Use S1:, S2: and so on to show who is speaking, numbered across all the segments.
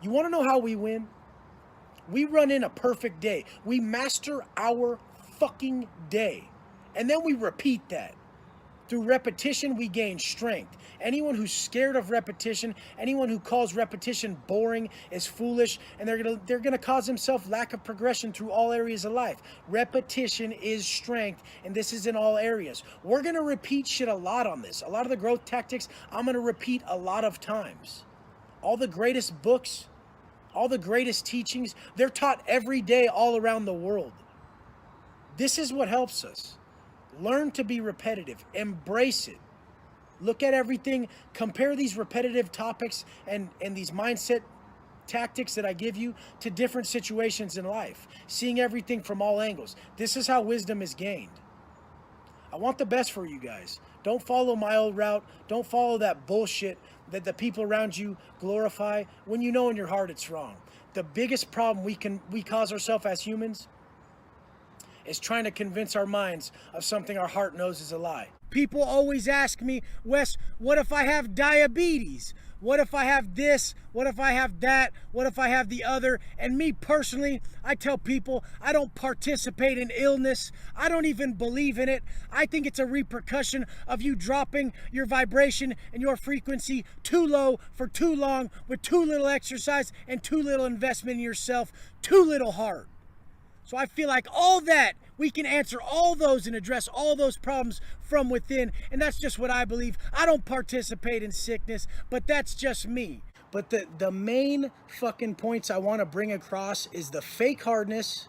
S1: You want to know how we win? We run in a perfect day. We master our fucking day. And then we repeat that. Through repetition, we gain strength. Anyone who's scared of repetition, anyone who calls repetition boring is foolish, and they're gonna cause themselves lack of progression through all areas of life. Repetition is strength, and this is in all areas. We're gonna repeat shit a lot on this. A lot of the growth tactics, I'm gonna repeat a lot of times. All the greatest books, all the greatest teachings, they're taught every day all around the world. This is what helps us. Learn to be repetitive. Embrace it. Look at everything. Compare these repetitive topics and these mindset tactics that I give you to different situations in life. Seeing everything from all angles. This is how wisdom is gained. I want the best for you guys. Don't follow my old route. Don't follow that bullshit that the people around you glorify when you know in your heart it's wrong. The biggest problem we cause ourselves as humans is trying to convince our minds of something our heart knows is a lie. People always ask me, Wes, what if I have diabetes? What if I have this? What if I have that? What if I have the other? And me personally, I tell people I don't participate in illness. I don't even believe in it. I think it's a repercussion of you dropping your vibration and your frequency too low for too long with too little exercise and too little investment in yourself, too little heart. So I feel like all that, we can answer all those and address all those problems from within. And that's just what I believe. I don't participate in sickness, but that's just me. But the main fucking points I want to bring across is the fake hardness,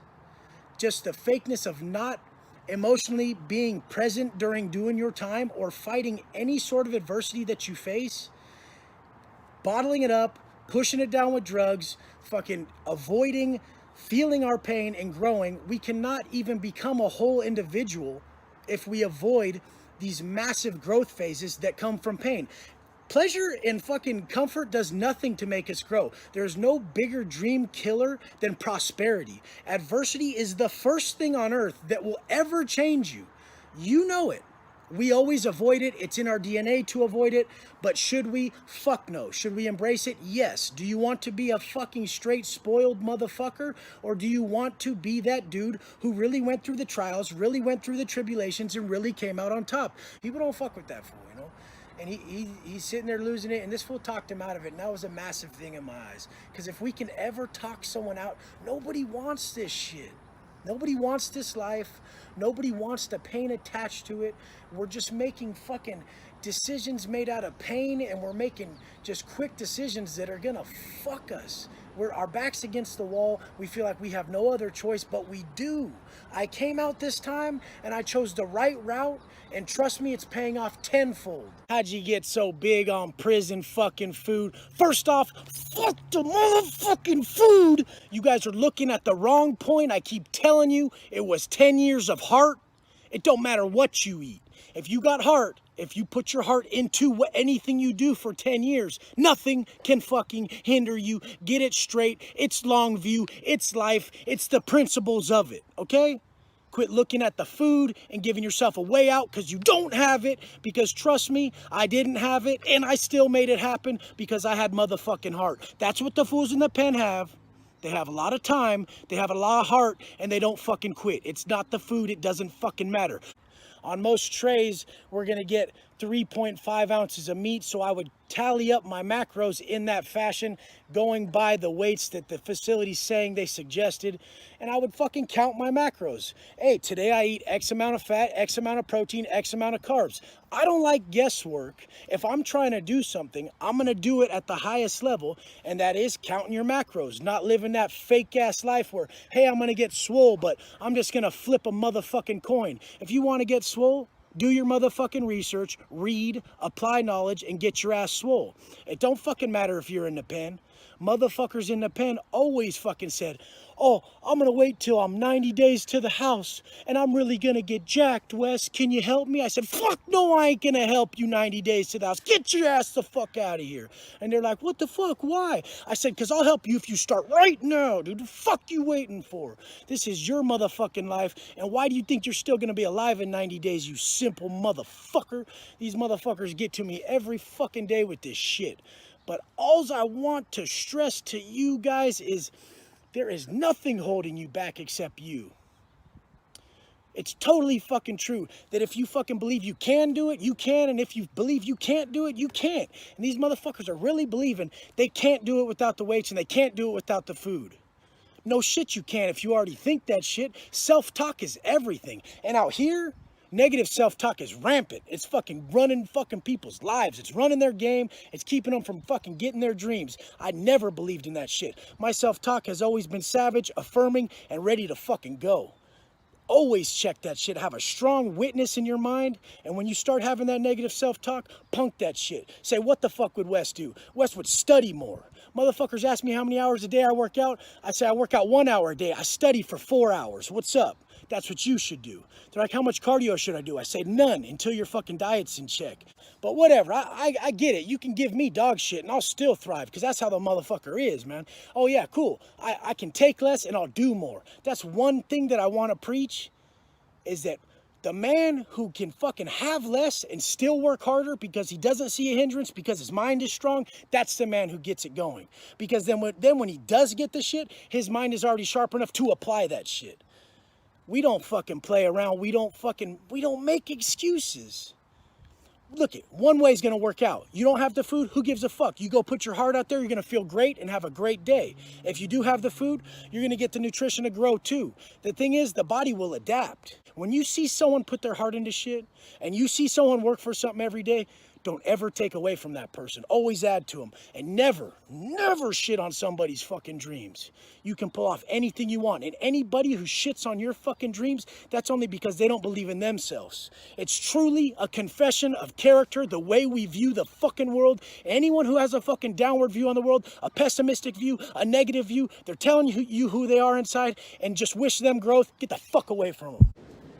S1: just the fakeness of not emotionally being present during doing your time or fighting any sort of adversity that you face, bottling it up, pushing it down with drugs, fucking avoiding feeling our pain and growing. We cannot even become a whole individual if we avoid these massive growth phases that come from pain. Pleasure and fucking comfort does nothing to make us grow. There's no bigger dream killer than prosperity. Adversity is the first thing on earth that will ever change you. You know it. We always avoid it. It's in our DNA to avoid it. But should we? Fuck no. Should we embrace it? Yes. Do you want to be a fucking straight spoiled motherfucker? Or do you want to be that dude who really went through the trials, really went through the tribulations, and really came out on top? People don't fuck with that fool, you know? And he's sitting there losing it, and this fool talked him out of it, and that was a massive thing in my eyes. Because if we can ever talk someone out, nobody wants this shit. Nobody wants this life. Nobody wants the pain attached to it. We're just making fucking decisions made out of pain, and we're making just quick decisions that are gonna fuck us. Our back's against the wall. We feel like we have no other choice, but we do. I came out this time and I chose the right route, and trust me, it's paying off tenfold. How'd you get so big on prison fucking food? First off, fuck the motherfucking food. You guys are looking at the wrong point. I keep telling you, it was 10 years of heart. It don't matter what you eat. If you got heart, if you put your heart into anything you do for 10 years, nothing can fucking hinder you. Get it straight. It's long view. It's life. It's the principles of it, okay? Quit looking at the food and giving yourself a way out because you don't have it. Because trust me, I didn't have it, and I still made it happen because I had motherfucking heart. That's what the fools in the pen have. They have a lot of time, they have a lot of heart, and they don't fucking quit. It's not the food. It doesn't fucking matter. On most trays, we're going to get 3.5 ounces of meat, so I would tally up my macros in that fashion, going by the weights that the facility's saying they suggested, and I would fucking count my macros. Hey, today I eat X amount of fat, X amount of protein, X amount of carbs. I don't like guesswork. If I'm trying to do something, I'm going to do it at the highest level, and that is counting your macros, not living that fake-ass life where, hey, I'm going to get swole, but I'm just going to flip a motherfucking coin. If you want to get swole, do your motherfucking research, read, apply knowledge, and get your ass swole. It don't fucking matter if you're in the pen. Motherfuckers in the pen always fucking said, oh, I'm gonna wait till I'm 90 days to the house and I'm really gonna get jacked, Wes. Can you help me? I said, fuck no, I ain't gonna help you 90 days to the house. Get your ass the fuck out of here. And they're like, what the fuck? Why? I said, because I'll help you if you start right now, dude. The fuck you waiting for? This is your motherfucking life. And why do you think you're still gonna be alive in 90 days, you simple motherfucker? These motherfuckers get to me every fucking day with this shit. But all I want to stress to you guys is there is nothing holding you back except you. It's totally fucking true that if you fucking believe you can do it, you can. And if you believe you can't do it, you can't. And these motherfuckers are really believing they can't do it without the weights and they can't do it without the food. No shit you can if you already think that shit. Self-talk is everything. And out here, negative self-talk is rampant. It's fucking running fucking people's lives. It's running their game. It's keeping them from fucking getting their dreams. I never believed in that shit. My self-talk has always been savage, affirming, and ready to fucking go. Always check that shit. Have a strong witness in your mind. And when you start having that negative self-talk, punk that shit. Say, what the fuck would Wes do? Wes would study more. Motherfuckers ask me how many hours a day I work out. I say I work out 1 hour a day. I study for 4 hours. What's up? That's what you should do. They're like, how much cardio should I do? I say none until your fucking diet's in check. But whatever, I get it. You can give me dog shit and I'll still thrive because that's how the motherfucker is, man. Oh yeah, cool. I can take less and I'll do more. That's one thing that I want to preach is that the man who can fucking have less and still work harder because he doesn't see a hindrance, because his mind is strong, that's the man who gets it going. Because then when he does get the shit, his mind is already sharp enough to apply that shit. We don't fucking play around. We don't make excuses. Look, one way is going to work out. You don't have the food, who gives a fuck? You go put your heart out there, you're going to feel great and have a great day. If you do have the food, you're going to get the nutrition to grow too. The thing is, the body will adapt. When you see someone put their heart into shit and you see someone work for something every day, don't ever take away from that person. Always add to them. And never shit on somebody's fucking dreams. You can pull off anything you want. And anybody who shits on your fucking dreams, that's only because they don't believe in themselves. It's truly a confession of character, the way we view the fucking world. Anyone who has a fucking downward view on the world, a pessimistic view, a negative view, they're telling you who they are inside and just wish them growth, get the fuck away from them.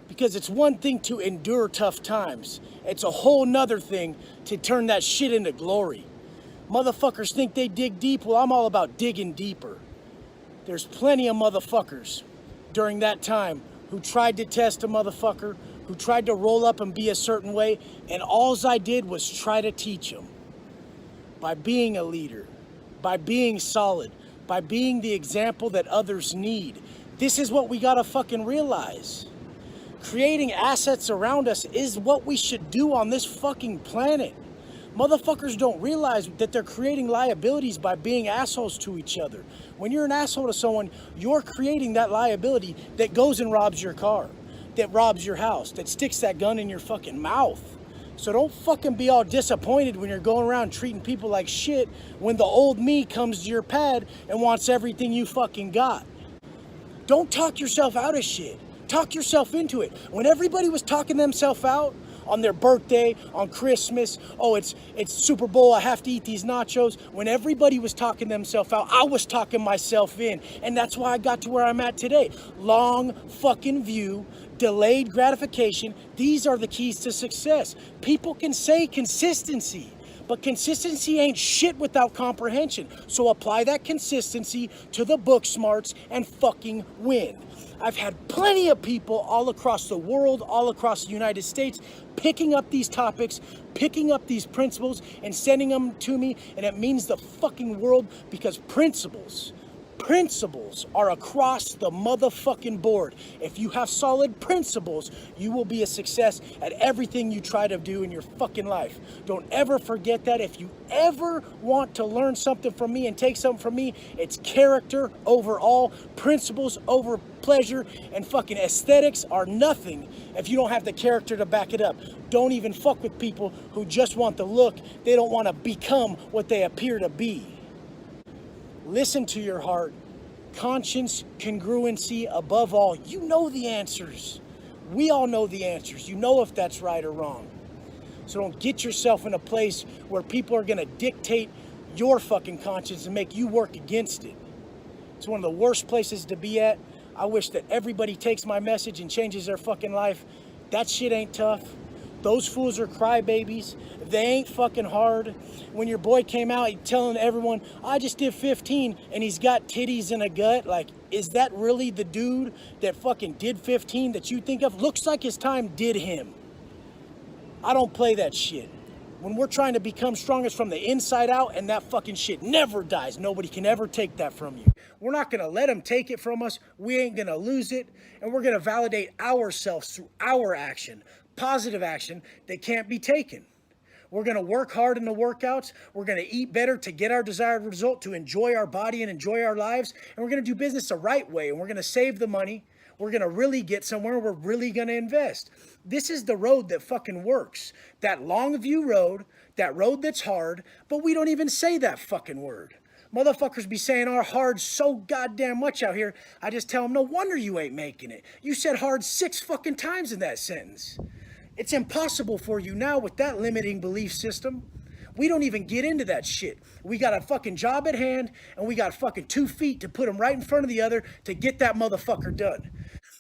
S1: Because it's one thing to endure tough times. It's a whole nother thing to turn that shit into glory. Motherfuckers think they dig deep. Well, I'm all about digging deeper. There's plenty of motherfuckers during that time who tried to test a motherfucker, who tried to roll up and be a certain way, and alls I did was try to teach them. By being a leader, by being solid, by being the example that others need. This is what we gotta fucking realize. Creating assets around us is what we should do on this fucking planet. Motherfuckers don't realize that they're creating liabilities by being assholes to each other. When you're an asshole to someone, you're creating that liability that goes and robs your car, that robs your house, that sticks that gun in your fucking mouth. So don't fucking be all disappointed when you're going around treating people like shit when the old me comes to your pad and wants everything you fucking got. Don't talk yourself out of shit. Talk yourself into it. When everybody was talking themselves out on their birthday, on Christmas, oh, it's Super Bowl, I have to eat these nachos. When everybody was talking themselves out, I was talking myself in. And that's why I got to where I'm at today. Long fucking view, delayed gratification. These are the keys to success. People can say consistency, but consistency ain't shit without comprehension. So apply that consistency to the book smarts and fucking win. I've had plenty of people all across the world, all across the United States, picking up these topics, picking up these principles and sending them to me. And it means the fucking world because principles are across the motherfucking board. If you have solid principles, you will be a success at everything you try to do in your fucking life. Don't ever forget that. If you ever want to learn something from me and take something from me, it's character over all, principles over pleasure, and fucking aesthetics are nothing if you don't have the character to back it up. Don't even fuck with people who just want the look. They don't want to become what they appear to be. Listen to your heart, conscience, congruency, above all. You know the answers. We all know the answers. You know if that's right or wrong. So don't get yourself in a place where people are going to dictate your fucking conscience and make you work against it. It's one of the worst places to be at. I wish that everybody takes my message and changes their fucking life. That shit ain't tough. Those fools are crybabies. They ain't fucking hard. When your boy came out telling everyone, I just did 15 and he's got titties and a gut, like, is that really the dude that fucking did 15 that you think of? Looks like his time did him. I don't play that shit. When we're trying to become strongest from the inside out, and that fucking shit never dies. Nobody can ever take that from you. We're not gonna let them take it from us. We ain't gonna lose it. And we're gonna validate ourselves through our action, positive action that can't be taken. We're gonna work hard in the workouts. We're gonna eat better to get our desired result, to enjoy our body and enjoy our lives. And we're gonna do business the right way. And we're gonna save the money. We're gonna really get somewhere. We're really gonna invest. This is the road that fucking works. That long view road, that road that's hard, but we don't even say that fucking word. Motherfuckers be saying our hard so goddamn much out here. I just tell them, no wonder you ain't making it. You said hard 6 fucking times in that sentence. It's impossible for you now with that limiting belief system. We don't even get into that shit. We got a fucking job at hand, and we got fucking 2 feet to put them right in front of the other to get that motherfucker done.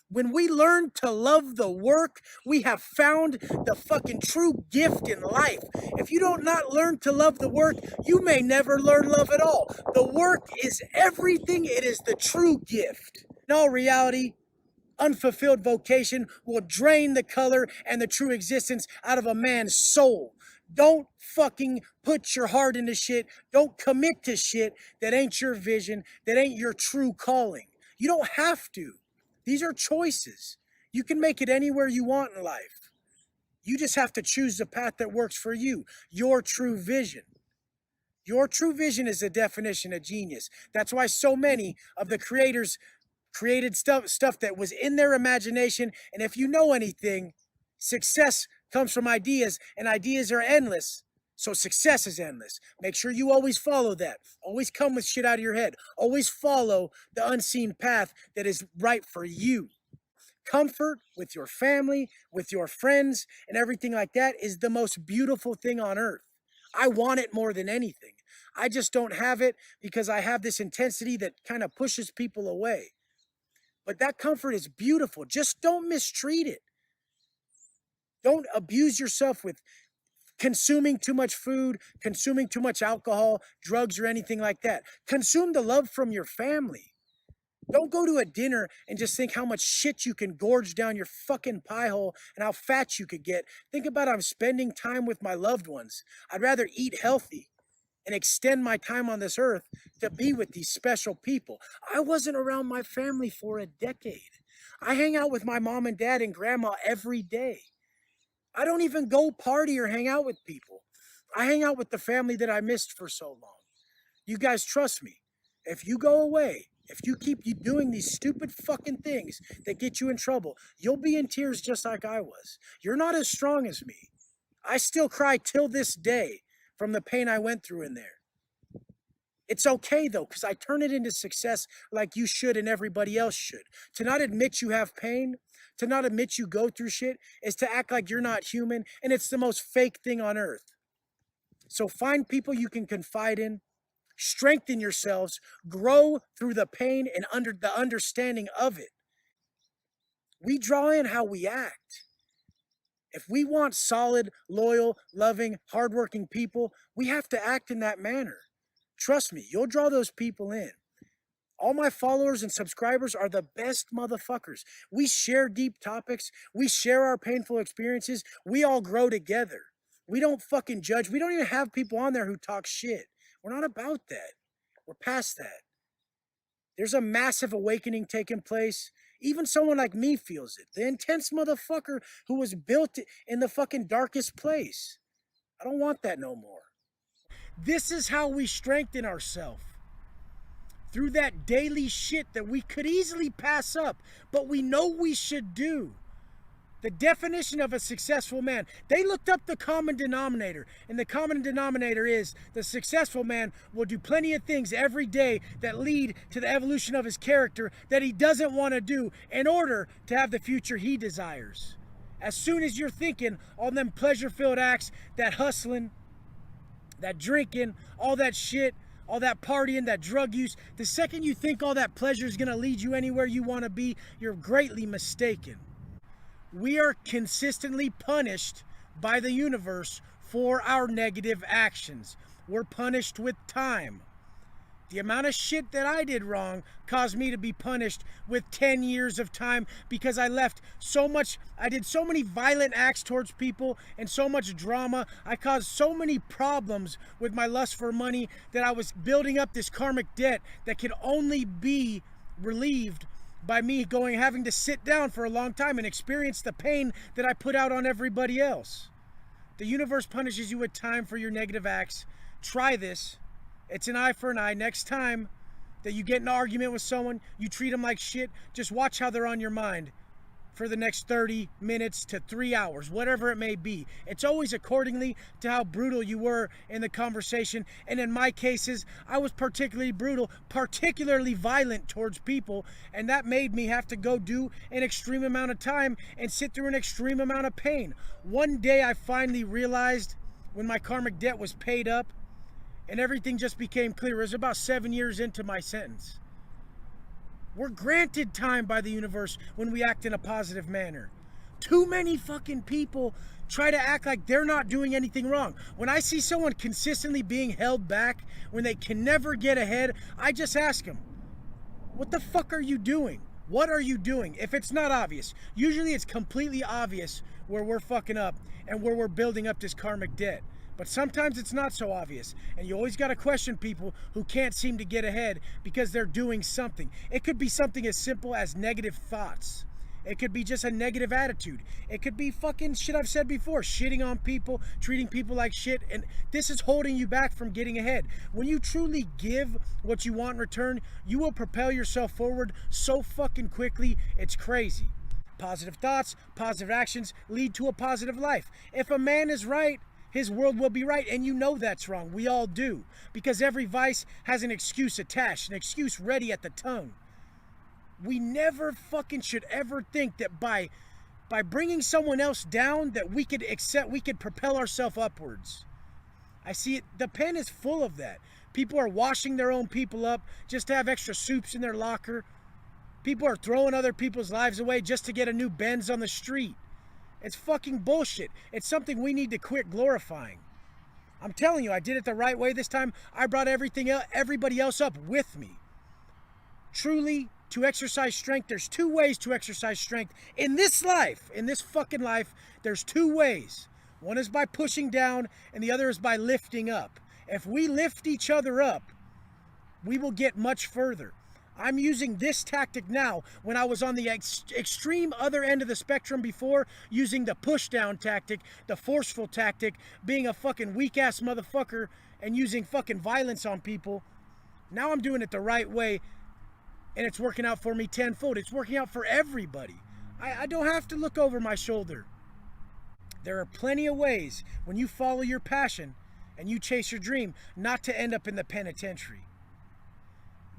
S1: When we learn to love the work, we have found the fucking true gift in life. If you don't not learn to love the work, you may never learn love at all. The work is everything. It is the true gift. In all reality, unfulfilled vocation will drain the color and the true existence out of a man's soul. Don't fucking put your heart into shit. Don't commit to shit that ain't your vision, that ain't your true calling. You don't have to. These are choices. You can make it anywhere you want in life. You just have to choose the path that works for you, your true vision. Your true vision is the definition of genius. That's why so many of the creators created stuff that was in their imagination. And if you know anything, success comes from ideas, and ideas are endless. So success is endless. Make sure you always follow that. Always come with shit out of your head. Always follow the unseen path that is right for you. Comfort with your family, with your friends, and everything like that is the most beautiful thing on earth. I want it more than anything. I just don't have it because I have this intensity that kind of pushes people away. But that comfort is beautiful. Just don't mistreat it. Don't abuse yourself with consuming too much food, consuming too much alcohol, drugs, or anything like that. Consume the love from your family. Don't go to a dinner and just think how much shit you can gorge down your fucking pie hole and how fat you could get. Think about I'm spending time with my loved ones. I'd rather eat healthy and extend my time on this earth to be with these special people. I wasn't around my family for a decade. I hang out with my mom and dad and grandma every day. I don't even go party or hang out with people. I hang out with the family that I missed for so long. You guys trust me. If you go away, if you keep doing these stupid fucking things that get you in trouble, you'll be in tears just like I was. You're not as strong as me. I still cry till this day from the pain I went through in there. It's okay though, because I turn it into success like you should and everybody else should. To not admit you have pain, to not admit you go through shit, is to act like you're not human, and it's the most fake thing on earth. So find people you can confide in, strengthen yourselves, grow through the pain and under the understanding of it. We draw in how we act. If we want solid, loyal, loving, hardworking people, we have to act in that manner. Trust me, you'll draw those people in. All my followers and subscribers are the best motherfuckers. We share deep topics. We share our painful experiences. We all grow together. We don't fucking judge. We don't even have people on there who talk shit. We're not about that. We're past that. There's a massive awakening taking place. Even someone like me feels it. The intense motherfucker who was built in the fucking darkest place. I don't want that no more. This is how we strengthen ourselves. Through that daily shit that we could easily pass up, but we know we should do. The definition of a successful man, they looked up the common denominator, and the common denominator is the successful man will do plenty of things every day that lead to the evolution of his character that he doesn't want to do in order to have the future he desires. As soon as you're thinking all them pleasure-filled acts, that hustling, that drinking, all that shit, all that partying, that drug use, the second you think all that pleasure is going to lead you anywhere you want to be, you're greatly mistaken. We are consistently punished by the universe for our negative actions. We're punished with time. The amount of shit that I did wrong caused me to be punished with 10 years of time because I did so many violent acts towards people and so much drama. I caused so many problems with my lust for money that I was building up this karmic debt that could only be relieved by me having to sit down for a long time and experience the pain that I put out on everybody else. The universe punishes you with time for your negative acts. Try this. It's an eye for an eye. Next time that you get in an argument with someone, you treat them like shit, just watch how they're on your mind for the next 30 minutes to 3 hours, whatever it may be. It's always accordingly to how brutal you were in the conversation. And in my cases, I was particularly brutal, particularly violent towards people, and that made me have to go do an extreme amount of time and sit through an extreme amount of pain. One day I finally realized, when my karmic debt was paid up, and everything just became clear. It was about 7 years into my sentence. We're granted time by the universe when we act in a positive manner. Too many fucking people try to act like they're not doing anything wrong. When I see someone consistently being held back, when they can never get ahead, I just ask them, what the fuck are you doing? What are you doing? If it's not obvious, usually it's completely obvious where we're fucking up and where we're building up this karmic debt. But sometimes it's not so obvious, and you always got to question people who can't seem to get ahead because they're doing something. It could be something as simple as negative thoughts. It could be just a negative attitude. It could be fucking shit I've said before, shitting on people, treating people like shit, and this is holding you back from getting ahead. When you truly give what you want in return, you will propel yourself forward so fucking quickly, it's crazy. Positive thoughts, positive actions lead to a positive life. If a man is right, his world will be right, and you know that's wrong. We all do, because every vice has an excuse attached, an excuse ready at the tongue. We never fucking should ever think that by bringing someone else down that we could propel ourselves upwards. I see it. The pen is full of that. People are washing their own people up just to have extra soups in their locker. People are throwing other people's lives away just to get a new Benz on the street. It's fucking bullshit. It's something we need to quit glorifying. I'm telling you, I did it the right way this time. I brought everybody else up with me. Truly, to exercise strength, there's 2 ways to exercise strength. In this life, in this fucking life, there's 2 ways. One is by pushing down, and the other is by lifting up. If we lift each other up, we will get much further. I'm using this tactic now when I was on the extreme other end of the spectrum before, using the push down tactic, the forceful tactic, being a fucking weak ass motherfucker and using fucking violence on people. Now I'm doing it the right way, and it's working out for me tenfold. It's working out for everybody. I don't have to look over my shoulder. There are plenty of ways when you follow your passion and you chase your dream not to end up in the penitentiary.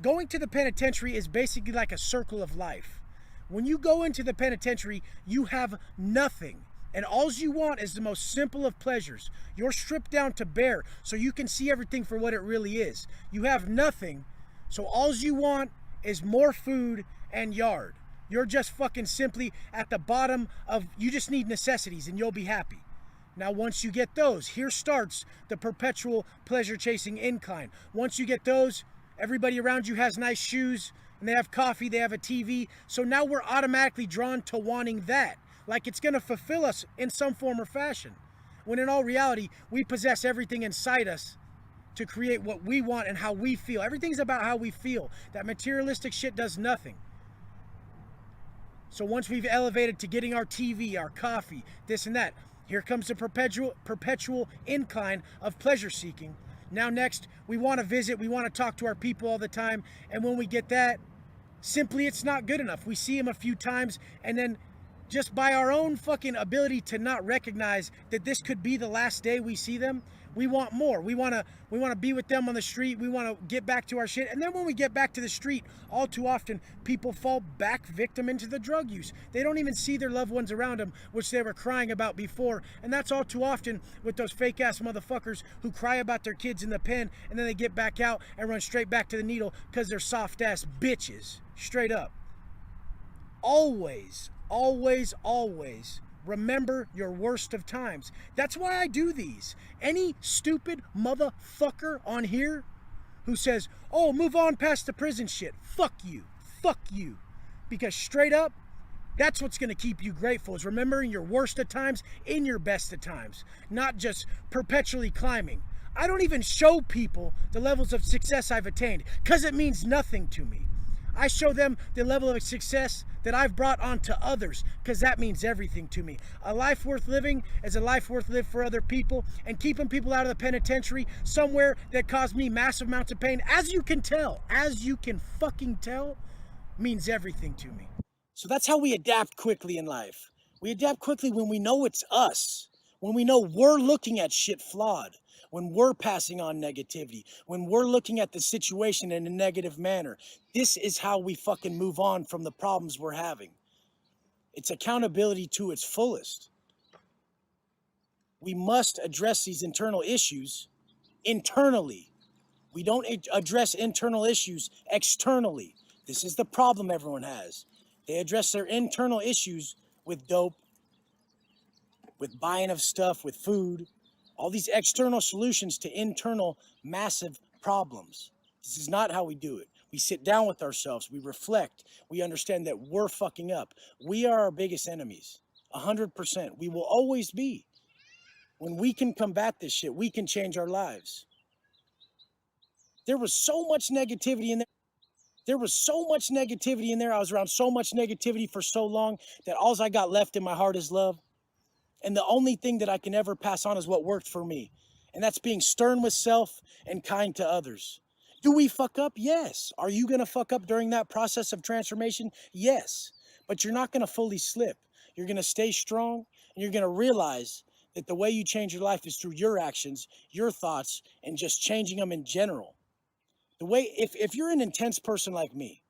S1: Going to the penitentiary is basically like a circle of life. When you go into the penitentiary, you have nothing. And all you want is the most simple of pleasures. You're stripped down to bare so you can see everything for what it really is. You have nothing, so all you want is more food and yard. You're just fucking simply at the bottom of, you just need necessities and you'll be happy. Now, once you get those, here starts the perpetual pleasure chasing incline. Once you get those, everybody around you has nice shoes, and they have coffee, they have a TV. So now we're automatically drawn to wanting that, like it's going to fulfill us in some form or fashion. When in all reality, we possess everything inside us to create what we want and how we feel. Everything's about how we feel. That materialistic shit does nothing. So once we've elevated to getting our TV, our coffee, this and that, here comes the perpetual incline of pleasure seeking. Now next, we want to visit, we want to talk to our people all the time, and when we get that, simply it's not good enough. We see them a few times, and then just by our own fucking ability to not recognize that this could be the last day we see them, we want more. We want to be with them on the street. We want to get back to our shit. And then when we get back to the street, all too often, people fall back victim into the drug use. They don't even see their loved ones around them, which they were crying about before. And that's all too often with those fake ass motherfuckers who cry about their kids in the pen, and then they get back out and run straight back to the needle because they're soft ass bitches. Straight up. Always, always, always remember your worst of times. That's why I do these. Any stupid motherfucker on here who says, oh, move on past the prison shit. Fuck you. Fuck you. Because straight up, that's what's going to keep you grateful, is remembering your worst of times in your best of times, not just perpetually climbing. I don't even show people the levels of success I've attained because it means nothing to me. I show them the level of success that I've brought onto others because that means everything to me. A life worth living is a life worth lived for other people, and keeping people out of the penitentiary somewhere that caused me massive amounts of pain, as you can fucking tell, means everything to me. So that's how we adapt quickly in life. We adapt quickly when we know it's us, when we know we're looking at shit flawed, when we're passing on negativity, when we're looking at the situation in a negative manner. This is how we fucking move on from the problems we're having. It's accountability to its fullest. We must address these internal issues internally. We don't address internal issues externally. This is the problem everyone has. They address their internal issues with dope, with buying of stuff, with food, all these external solutions to internal massive problems. This is not how we do it. We sit down with ourselves, we reflect, we understand that we're fucking up. We are our biggest enemies, 100%. We will always be. When we can combat this shit, we can change our lives. There was so much negativity in there. I was around so much negativity for so long that all I got left in my heart is love. And the only thing that I can ever pass on is what worked for me. And that's being stern with self and kind to others. Do we fuck up? Yes. Are you going to fuck up during that process of transformation? Yes. But you're not going to fully slip. You're going to stay strong, and you're going to realize that the way you change your life is through your actions, your thoughts, and just changing them in general. The way, if you're an intense person like me,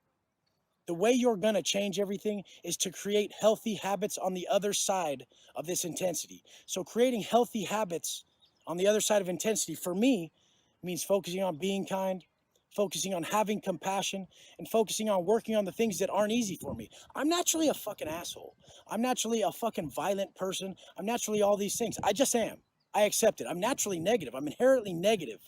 S1: the way you're going to change everything is to create healthy habits on the other side of this intensity. So creating healthy habits on the other side of intensity, for me, means focusing on being kind, focusing on having compassion, and focusing on working on the things that aren't easy for me. I'm naturally a fucking asshole. I'm naturally a fucking violent person. I'm naturally all these things. I just am. I accept it. I'm naturally negative. I'm inherently negative.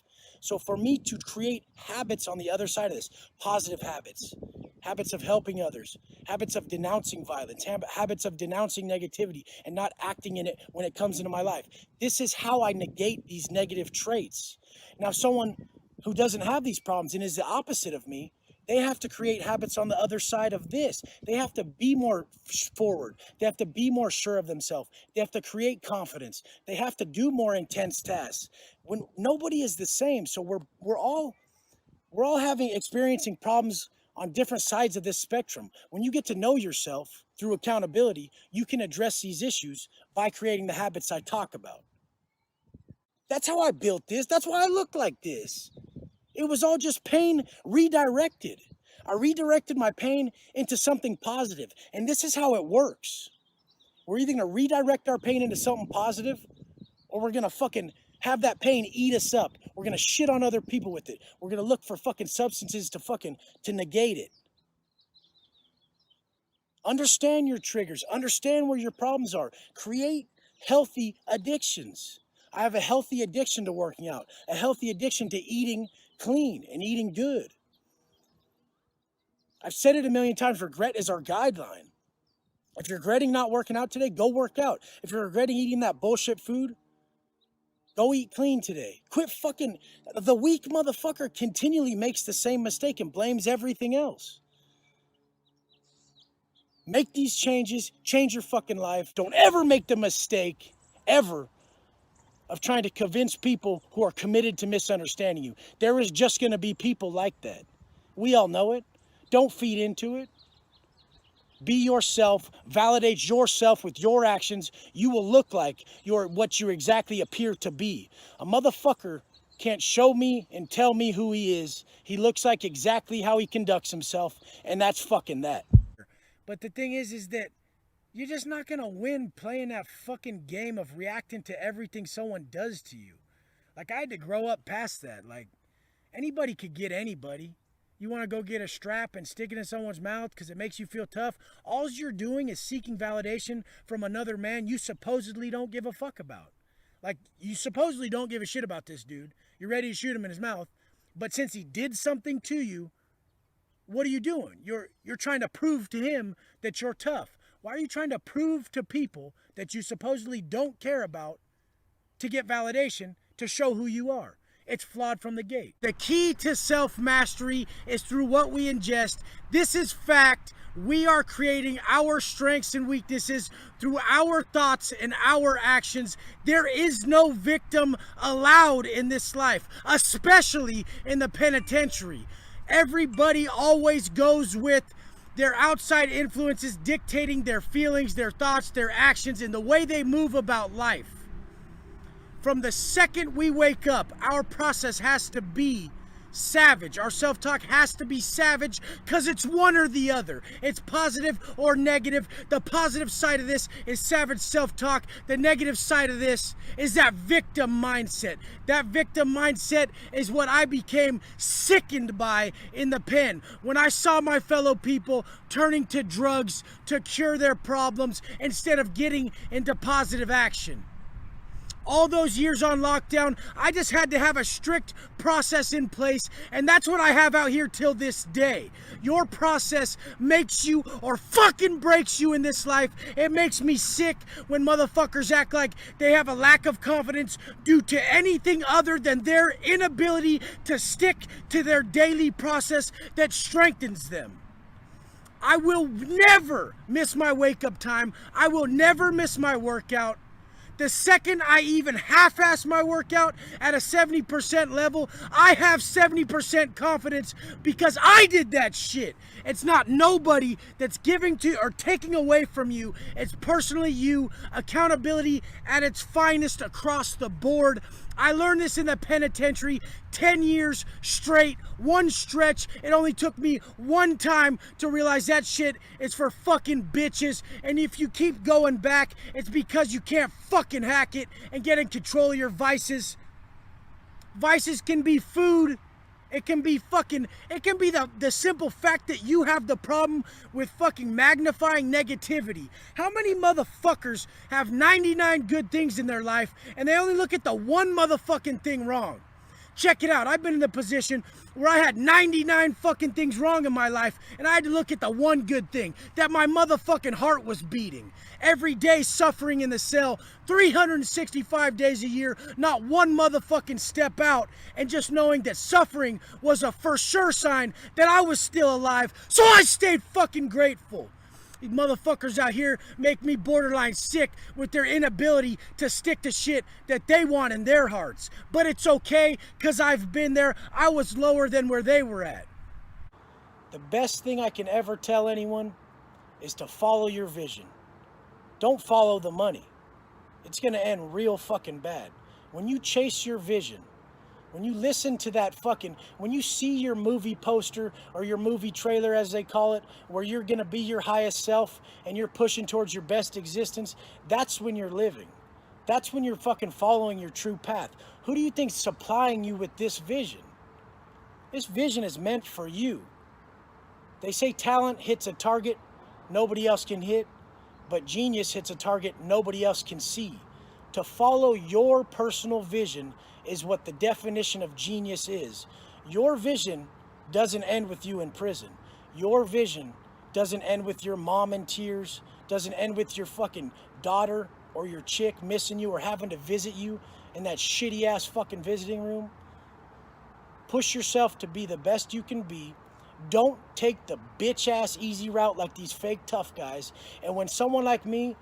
S1: So for me to create habits on the other side of this, positive habits, habits of helping others, habits of denouncing violence, habits of denouncing negativity and not acting in it when it comes into my life. This is how I negate these negative traits. Now, someone who doesn't have these problems and is the opposite of me, they have to create habits on the other side of this. They have to be more forward. They have to be more sure of themselves. They have to create confidence. They have to do more intense tasks. When nobody is the same, so we're all experiencing problems on different sides of this spectrum. When you get to know yourself through accountability, you can address these issues by creating the habits I talk about. That's how I built this. That's why I look like this. It was all just pain redirected. I redirected my pain into something positive. And this is how it works. We're either going to redirect our pain into something positive, or we're going to fucking have that pain eat us up. We're going to shit on other people with it. We're going to look for fucking substances to negate it. Understand your triggers. Understand where your problems are. Create healthy addictions. I have a healthy addiction to working out, a healthy addiction to eating clean and eating good. I've said it a million times, regret is our guideline. If you're regretting not working out today, go work out. If you're regretting eating that bullshit food, go eat clean today. Quit fucking, the weak motherfucker continually makes the same mistake and blames everything else. Make these changes, change your fucking life. Don't ever make the mistake, ever, of trying to convince people who are committed to misunderstanding you. There is just going to be people like that. We all know it. Don't feed into it. Be yourself. Validate yourself with your actions. You will look like what you exactly appear to be. A motherfucker can't show me and tell me who he is. He looks like exactly how he conducts himself, and that's fucking that. But the thing is that you're just not going to win playing that fucking game of reacting to everything someone does to you. Like, I had to grow up past that. Like, anybody could get anybody. You want to go get a strap and stick it in someone's mouth because it makes you feel tough? All you're doing is seeking validation from another man you supposedly don't give a fuck about. Like, you supposedly don't give a shit about this dude. You're ready to shoot him in his mouth. But since he did something to you, what are you doing? You're trying to prove to him that you're tough. Why are you trying to prove to people that you supposedly don't care about to get validation to show who you are? It's flawed from the gate. The key to self-mastery is through what we ingest. This is fact. We are creating our strengths and weaknesses through our thoughts and our actions. There is no victim allowed in this life, especially in the penitentiary. Everybody always goes with their outside influences dictating their feelings, their thoughts, their actions, and the way they move about life. From the second we wake up, our process has to be savage. Our self-talk has to be savage because it's one or the other. It's positive or negative. The positive side of this is savage self-talk. The negative side of this is that victim mindset. That victim mindset is what I became sickened by in the pen. When I saw my fellow people turning to drugs to cure their problems instead of getting into positive action. All those years on lockdown, I just had to have a strict process in place, and that's what I have out here till this day. Your process makes you or fucking breaks you in this life. It makes me sick when motherfuckers act like they have a lack of confidence due to anything other than their inability to stick to their daily process that strengthens them. I will never miss my wake-up time. I will never miss my workout. The second I even half-ass my workout at a 70% level, I have 70% confidence because I did that shit. It's not nobody that's giving to or taking away from you. It's personally you. Accountability at its finest across the board. I learned this in the penitentiary 10 years straight, one stretch. It only took me one time to realize that shit is for fucking bitches. And if you keep going back, it's because you can't fucking hack it and get in control of your vices. Vices can be food. It can be the simple fact that you have the problem with fucking magnifying negativity. How many motherfuckers have 99 good things in their life and they only look at the one motherfucking thing wrong? Check it out. I've been in the position where I had 99 fucking things wrong in my life and I had to look at the one good thing, that my motherfucking heart was beating. Every day suffering in the cell, 365 days a year, not one motherfucking step out, and just knowing that suffering was a for sure sign that I was still alive, so I stayed fucking grateful. These motherfuckers out here make me borderline sick with their inability to stick to shit that they want in their hearts. But it's okay, because I've been there. I was lower than where they were at. The best thing I can ever tell anyone is to follow your vision. Don't follow the money. It's going to end real fucking bad. When you chase your vision, when you listen to that when you see your movie poster or your movie trailer as they call it, where you're going to be your highest self and you're pushing towards your best existence, that's when you're living. That's when you're fucking following your true path. Who do you think's supplying you with this vision? This vision is meant for you. They say talent hits a target nobody else can hit, but genius hits a target nobody else can see. To follow your personal vision is what the definition of genius is. Your vision doesn't end with you in prison. Your vision doesn't end with your mom in tears, doesn't end with your fucking daughter or your chick missing you or having to visit you in that shitty ass fucking visiting room. Push yourself to be the best you can be. Don't take the bitch ass easy route like these fake tough guys. And when someone like me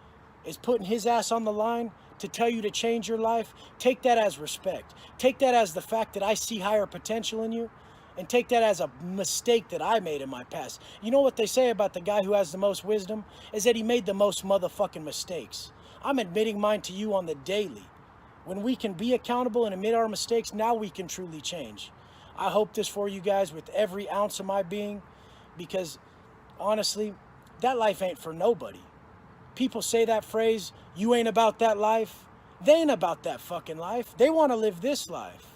S1: is putting his ass on the line to tell you to change your life, take that as respect. Take that as the fact that I see higher potential in you, and take that as a mistake that I made in my past. You know what they say about the guy who has the most wisdom? Is that he made the most motherfucking mistakes. I'm admitting mine to you on the daily. When we can be accountable and admit our mistakes, now we can truly change. I hope this for you guys with every ounce of my being, because honestly, that life ain't for nobody. People say that phrase, you ain't about that life. They ain't about that fucking life. They want to live this life.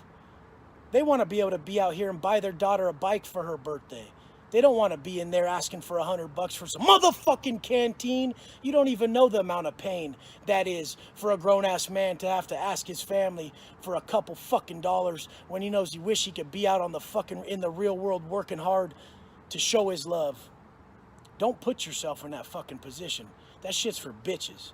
S1: They want to be able to be out here and buy their daughter a bike for her birthday. They don't want to be in there asking for $100 for some motherfucking canteen. You don't even know the amount of pain that is for a grown-ass man to have to ask his family for a couple fucking dollars when he knows he wish he could be out on the fucking, in the real world working hard to show his love. Don't put yourself in that fucking position. That shit's for bitches.